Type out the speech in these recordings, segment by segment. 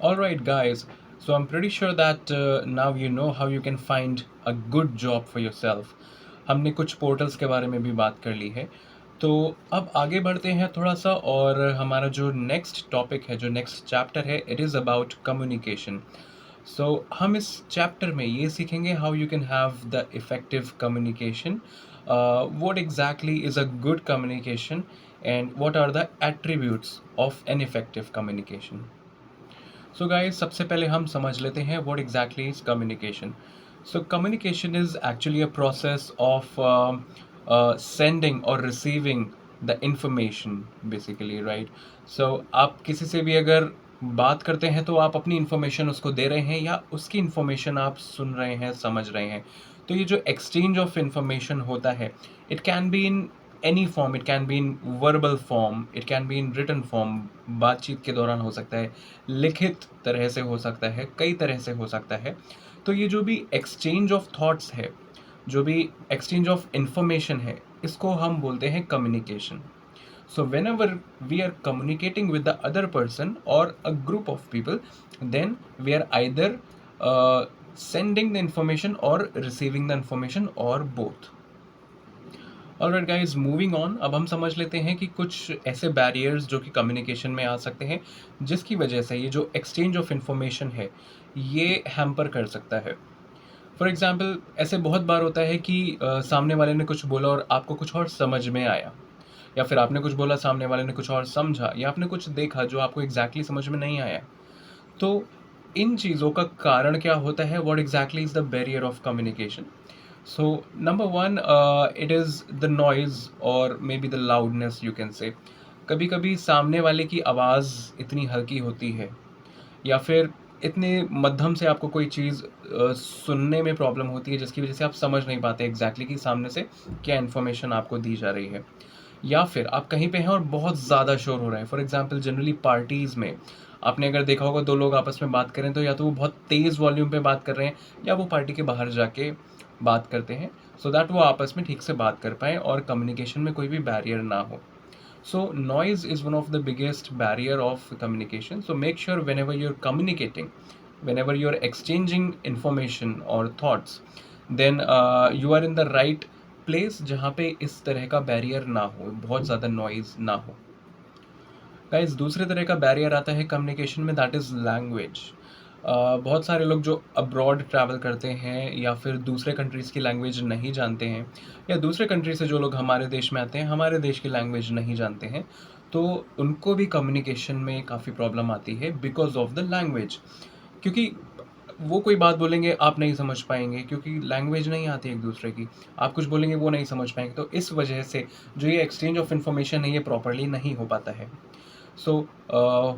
All right, guys. So I'm pretty sure that now you know how you can find a good job for yourself. हमने कुछ portals के बारे में भी बात कर ली है। तो अब आगे बढ़ते हैं थोड़ा सा और हमारा जो नेक्स्ट टॉपिक है, जो नेक्स्ट चैप्टर है, it is about communication. So हम इस चैप्टर में ये सीखेंगे how you can have the effective communication, what exactly is a good communication and what are the attributes of an effective communication. So guys, सबसे पहले हम समझ लेते हैं what exactly is communication. So communication is actually a process of sending और receiving the information, basically, right. So आप किसी से भी अगर बात करते हैं तो आप अपनी इंफॉर्मेशन उसको दे रहे हैं या उसकी इंफॉर्मेशन आप सुन रहे हैं, समझ रहे हैं। तो ये जो एक्सचेंज ऑफ इंफॉर्मेशन होता है, it can be in any form, it can be in verbal form, it can be in written form, बातचीत के दौरान हो सकता है, लिखित तरह से हो सकता है, कई तरह से हो सकता है। तो ये जो भी एक्सचेंज ऑफ थॉट्स है, जो भी एक्सचेंज ऑफ इंफॉर्मेशन है, इसको हम बोलते हैं communication. So whenever we are communicating with the other person or a group of people, then we are either sending the information or receiving the information or both. Alright guys, moving on. अब हम समझ लेते हैं कि कुछ ऐसे barriers जो कि कम्युनिकेशन में आ सकते हैं, जिसकी वजह से ये जो एक्सचेंज ऑफ इंफॉर्मेशन है, ये हैम्पर कर सकता है। फॉर एग्जाम्पल, ऐसे बहुत बार होता है कि सामने वाले ने कुछ बोला और आपको कुछ और समझ में आया, या फिर आपने कुछ बोला, सामने वाले ने कुछ और समझा, या आपने कुछ देखा जो आपको एग्जैक्टली समझ में नहीं आया। तो इन चीज़ों का कारण क्या होता है? What exactly is the barrier of communication? So number one, it is the noise or maybe the loudness, you can say. कभी कभी सामने वाले की आवाज़ इतनी हल्की होती है, या फिर इतने मध्यम से आपको कोई चीज़ सुनने में प्रॉब्लम होती है, जिसकी वजह से आप समझ नहीं पाते एग्जैक्टली कि सामने से क्या इन्फॉर्मेशन आपको दी जा रही है। या फिर आप कहीं पे हैं और बहुत ज़्यादा शोर हो रहा है। फॉर एग्जांपल, जनरली पार्टीज़ में आपने अगर देखा होगा, दो लोग आपस में बात करें तो या तो वो बहुत तेज़ वॉल्यूम पे बात कर रहे हैं, या वो पार्टी के बाहर जाके बात करते हैं, सो दैट वो आपस में ठीक से बात कर पाएँ और कम्युनिकेशन में कोई भी बैरियर ना हो। So noise is one of the biggest barrier of communication. So make sure whenever you're communicating, whenever you're exchanging information or thoughts, then you are in the right place जहाँ पे इस तरह का बैरियर ना हो, बहुत ज़्यादा नॉइज़ ना हो। गाइस, दूसरे तरह का बैरियर आता है कम्युनिकेशन में, दैट इज़ लैंग्वेज। बहुत सारे लोग जो अब्रॉड ट्रैवल करते हैं या फिर दूसरे कंट्रीज़ की लैंग्वेज नहीं जानते हैं, या दूसरे कंट्री से जो लोग हमारे देश में आते हैं, हमारे देश की लैंग्वेज नहीं जानते हैं, तो उनको भी कम्युनिकेशन में काफ़ी प्रॉब्लम आती है बिकॉज ऑफ द लैंग्वेज। क्योंकि वो कोई बात बोलेंगे, आप नहीं समझ पाएंगे, क्योंकि लैंग्वेज नहीं आती एक दूसरे की। आप कुछ बोलेंगे, वो नहीं समझ पाएंगे। तो इस वजह से जो ये एक्सचेंज ऑफ इन्फॉर्मेशन है, ये प्रॉपरली नहीं हो पाता है। So,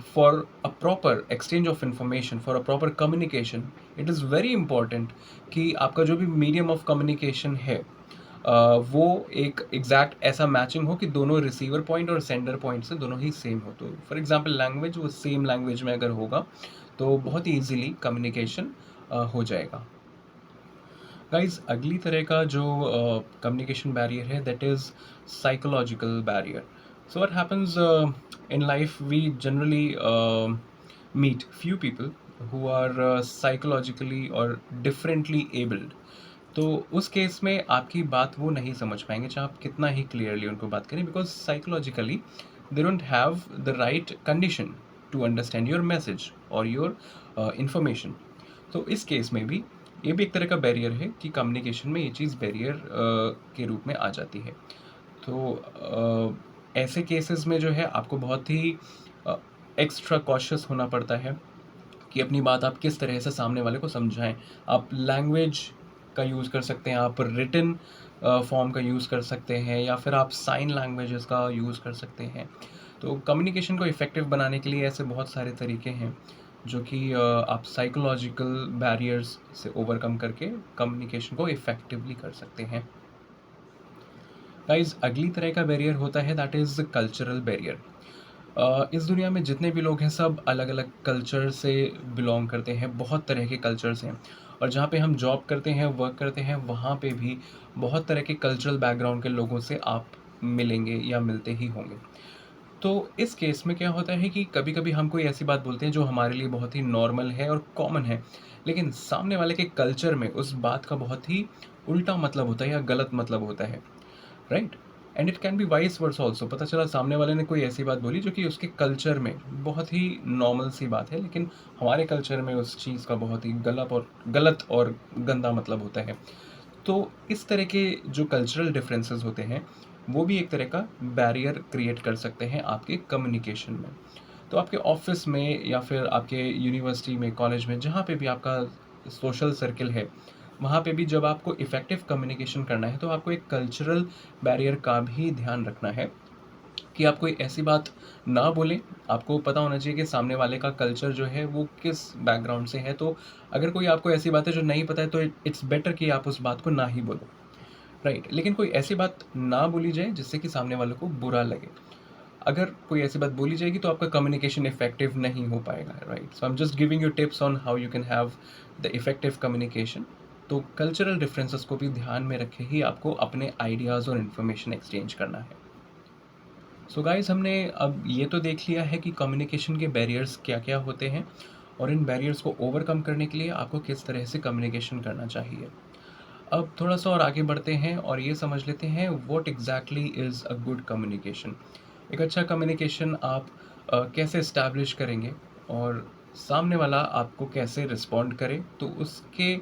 for a proper exchange of information, for a proper communication, it is very important कि आपका जो भी मीडियम ऑफ कम्युनिकेशन है, वो एक एग्जैक्ट ऐसा मैचिंग हो कि दोनों रिसीवर पॉइंट और सेंडर पॉइंट से दोनों ही सेम हो। तो फॉर एग्जांपल, लैंग्वेज वो सेम लैंग्वेज में अगर होगा तो बहुत ही ईजीली कम्युनिकेशन हो जाएगा। गाइज, अगली तरह का जो कम्युनिकेशन बैरियर है, that is psychological barrier. So what happens in life, we generally meet few people who are psychologically or differently abled. तो उस केस में आपकी बात वो नहीं समझ पाएंगे, चाहे आप कितना ही क्लियरली उनको बात करें, because psychologically they don't have the right condition to understand your message और योर इंफॉर्मेशन। तो इस केस में भी ये भी एक तरह का बैरियर है कि कम्युनिकेशन में ये चीज़ बैरियर के रूप में आ जाती है। तो ऐसे केसेस में जो है आपको बहुत ही एक्स्ट्रा कॉशियस होना पड़ता है कि अपनी बात आप किस तरह से सामने वाले को समझाएं। आप लैंग्वेज का यूज़ कर सकते हैं, आप रिटन फॉर्म का यूज़ कर सकते हैं, या फिर आप साइन लैंग्वेजेस का यूज़ कर सकते हैं। तो कम्युनिकेशन को इफ़ेक्टिव बनाने के लिए ऐसे बहुत सारे तरीके हैं जो कि आप साइकोलॉजिकल बैरियर्स से ओवरकम करके कम्युनिकेशन को इफ़ेक्टिवली कर सकते हैं। गाइज, अगली तरह का बैरियर होता है, दैट इज़ कल्चरल बैरियर। इस दुनिया में जितने भी लोग हैं, सब अलग अलग कल्चर से बिलोंग करते हैं, बहुत तरह के कल्चर्स हैं। और जहाँ पे हम जॉब करते हैं, वर्क करते हैं, वहाँ पे भी बहुत तरह के कल्चरल बैकग्राउंड के लोगों से आप मिलेंगे या मिलते ही होंगे। तो इस केस में क्या होता है कि कभी-कभी हम कोई ऐसी बात बोलते हैं जो हमारे लिए बहुत ही नॉर्मल है और कॉमन है, लेकिन सामने वाले के कल्चर में उस बात का बहुत ही उल्टा मतलब होता है या गलत मतलब होता है, right? And it can B vice versa also. पता चला सामने वाले ने कोई ऐसी बात बोली जो कि उसके कल्चर में बहुत ही नॉर्मल सी बात है, लेकिन हमारे कल्चर में उस चीज़ का बहुत ही गलत और गंदा मतलब होता है। तो इस तरह के जो कल्चरल डिफरेंसेस होते हैं, वो भी एक तरह का बैरियर क्रिएट कर सकते हैं आपके कम्युनिकेशन में। तो आपके ऑफ़िस में या फिर आपके यूनिवर्सिटी में, कॉलेज में, जहाँ पे भी आपका सोशल सर्किल है, वहाँ पे भी जब आपको इफ़ेक्टिव कम्युनिकेशन करना है, तो आपको एक कल्चरल बैरियर का भी ध्यान रखना है कि आप कोई ऐसी बात ना बोलें। आपको पता होना चाहिए कि सामने वाले का कल्चर जो है वो किस बैकग्राउंड से है। तो अगर कोई आपको ऐसी बात है जो नहीं पता है, तो इट्स बेटर कि आप उस बात को ना ही बोलो, राइट? लेकिन कोई ऐसी बात ना बोली जाए जिससे कि सामने वाले को बुरा लगे। अगर कोई ऐसी बात बोली जाएगी तो आपका कम्युनिकेशन इफेक्टिव नहीं हो पाएगा, right? So I am just giving you tips on how you can have the effective communication. तो कल्चरल डिफरेंसेस को भी ध्यान में रखे ही आपको अपने आइडियाज़ और इन्फॉर्मेशन एक्सचेंज करना है। सो गाइस, हमने अब ये तो देख लिया है कि कम्युनिकेशन के बैरियर्स क्या-क्या होते हैं और इन बैरियर्स को ओवरकम करने के लिए आपको किस तरह से कम्युनिकेशन करना चाहिए। अब थोड़ा-सा और आगे बढ़ते हैं और ये समझ लेते हैं what exactly is a good communication. एक अच्छा कम्युनिकेशन आप कैसे एस्टैब्लिश करेंगे और सामने वाला आपको कैसे रिस्पॉन्ड करे, तो उसके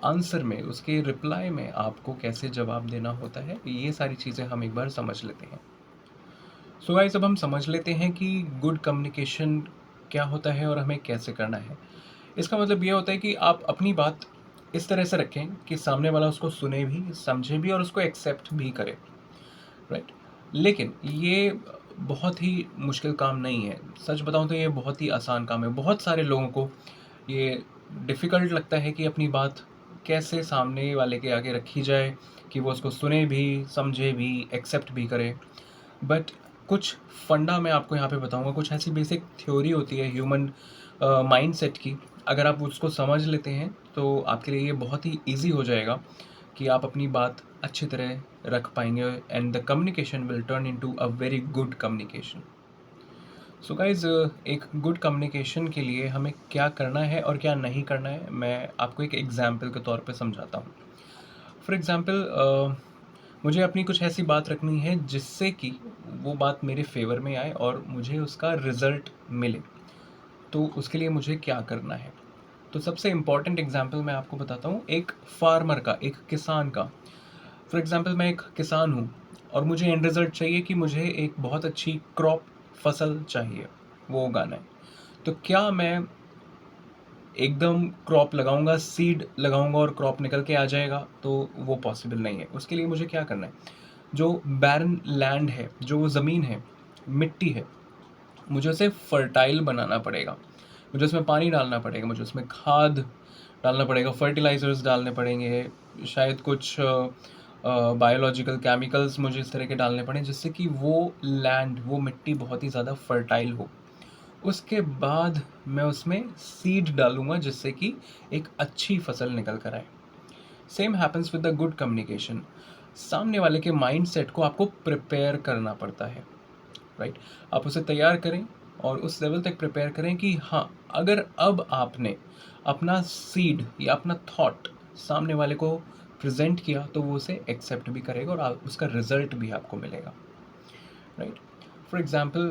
आंसर में, उसके रिप्लाई में आपको कैसे जवाब देना होता है, ये सारी चीज़ें हम एक बार समझ लेते हैं। सो गाइस, अब हम समझ लेते हैं कि गुड कम्युनिकेशन क्या होता है और हमें कैसे करना है। इसका मतलब ये होता है कि आप अपनी बात इस तरह से रखें कि सामने वाला उसको सुने भी, समझे भी और उसको एक्सेप्ट भी करे, राइट? लेकिन ये बहुत ही मुश्किल काम नहीं है। सच बताऊँ तो ये बहुत ही आसान काम है। बहुत सारे लोगों को ये डिफ़िकल्ट लगता है कि अपनी बात कैसे सामने वाले के आगे रखी जाए कि वो उसको सुने भी, समझे भी, एक्सेप्ट भी करे। बट कुछ फंडा मैं आपको यहाँ पे बताऊँगा, कुछ ऐसी बेसिक थ्योरी होती है ह्यूमन माइंडसेट की। अगर आप उसको समझ लेते हैं, तो आपके लिए ये बहुत ही ईज़ी हो जाएगा कि आप अपनी बात अच्छी तरह रख पाएँगे and the communication will turn into a very good communication. So guys, एक गुड कम्युनिकेशन के लिए हमें क्या करना है और क्या नहीं करना है, मैं आपको एक एग्ज़ाम्पल के तौर पे समझाता हूँ। फॉर एग्ज़ाम्पल, मुझे अपनी कुछ ऐसी बात रखनी है जिससे कि वो बात मेरे फ़ेवर में आए और मुझे उसका रिज़ल्ट मिले। तो उसके लिए मुझे क्या करना है? तो सबसे इम्पोर्टेंट एग्ज़ाम्पल मैं आपको बताता हूँ, एक फार्मर का, एक किसान का। फॉर एग्ज़ाम्पल, मैं एक किसान हूँ और मुझे एंड रिज़ल्ट चाहिए कि मुझे एक बहुत अच्छी फसल चाहिए, वो उगाना है। तो क्या मैं एकदम क्रॉप लगाऊँगा, सीड लगाऊँगा और क्रॉप निकल के आ जाएगा? तो वो पॉसिबल नहीं है। उसके लिए मुझे क्या करना है? जो बैरन लैंड है, जो वो ज़मीन है, मिट्टी है, मुझे उसे फर्टाइल बनाना पड़ेगा। मुझे उसमें पानी डालना पड़ेगा, मुझे उसमें खाद डालना पड़ेगा, फर्टिलाइज़र्स डालने पड़ेंगे, शायद कुछ बायोलॉजिकल केमिकल्स मुझे इस तरह के डालने पड़ें जिससे कि वो लैंड, वो मिट्टी बहुत ही ज़्यादा फर्टाइल हो। उसके बाद मैं उसमें सीड डालूँगा जिससे कि एक अच्छी फसल निकल कर आए। Same happens with the good communication. सामने वाले के माइंडसेट को आपको प्रिपेयर करना पड़ता है, राइट? आप उसे तैयार करें और उस लेवल तक प्रिपेयर करें कि हाँ, अगर अब आपने अपना सीड या अपना थॉट सामने वाले को प्रेज़ेंट किया, तो वो उसे एक्सेप्ट भी करेगा और उसका रिज़ल्ट भी आपको मिलेगा, राइट? फॉर एग्ज़ाम्पल,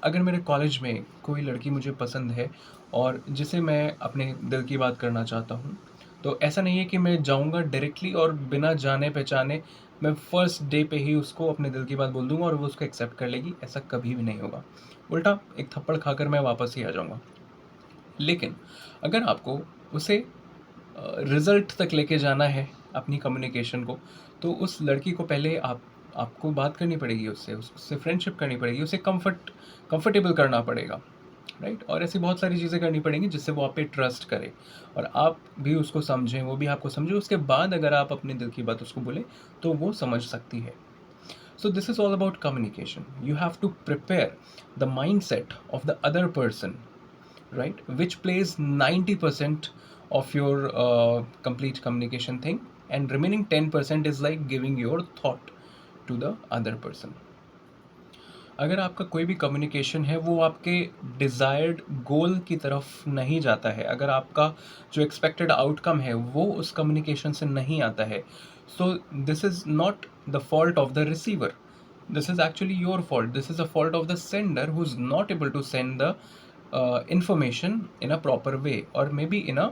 अगर मेरे कॉलेज में कोई लड़की मुझे पसंद है और जिसे मैं अपने दिल की बात करना चाहता हूँ, तो ऐसा नहीं है कि मैं जाऊँगा डायरेक्टली और बिना जाने-पहचाने मैं फर्स्ट डे पे ही उसको अपने दिल की बात बोल दूँगा और वो उसको एक्सेप्ट कर लेगी, ऐसा कभी भी नहीं होगा। उल्टा एक थप्पड़ खाकर मैं वापस ही आ जाऊँगा। लेकिन अगर आपको उसे रिज़ल्ट तक लेके जाना है अपनी कम्युनिकेशन को, तो उस लड़की को पहले आपको बात करनी पड़ेगी उससे, उससे फ्रेंडशिप करनी पड़ेगी, उसे कंफर्टेबल करना पड़ेगा, राइट? और ऐसी बहुत सारी चीज़ें करनी पड़ेंगी जिससे वो आप पे ट्रस्ट करे और आप भी उसको समझें, वो भी आपको समझे। उसके बाद अगर आप अपने दिल की बात उसको बोलें, तो वो समझ सकती है। So this is all about communication. You have to prepare the mindset of the other person, right? Which plays 90% of your complete communication thing, and remaining 10% is like giving your thought to the other person. अगर आपका कोई भी communication है वो आपके desired गोल की तरफ नहीं जाता है, अगर आपका जो एक्सपेक्टेड आउटकम है वो उस कम्युनिकेशन से नहीं आता है, so this is not the fault of the receiver, this is actually your fault, this is a fault of the sender who's not able to send the information in a proper way or maybe in a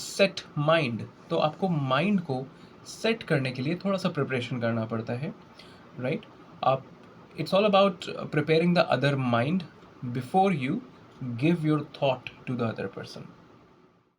set mind. तो आपको mind को set करने के लिए थोड़ा सा preparation करना पड़ता है, राइट? आप, it's all about preparing the other mind before you give your thought to the other person.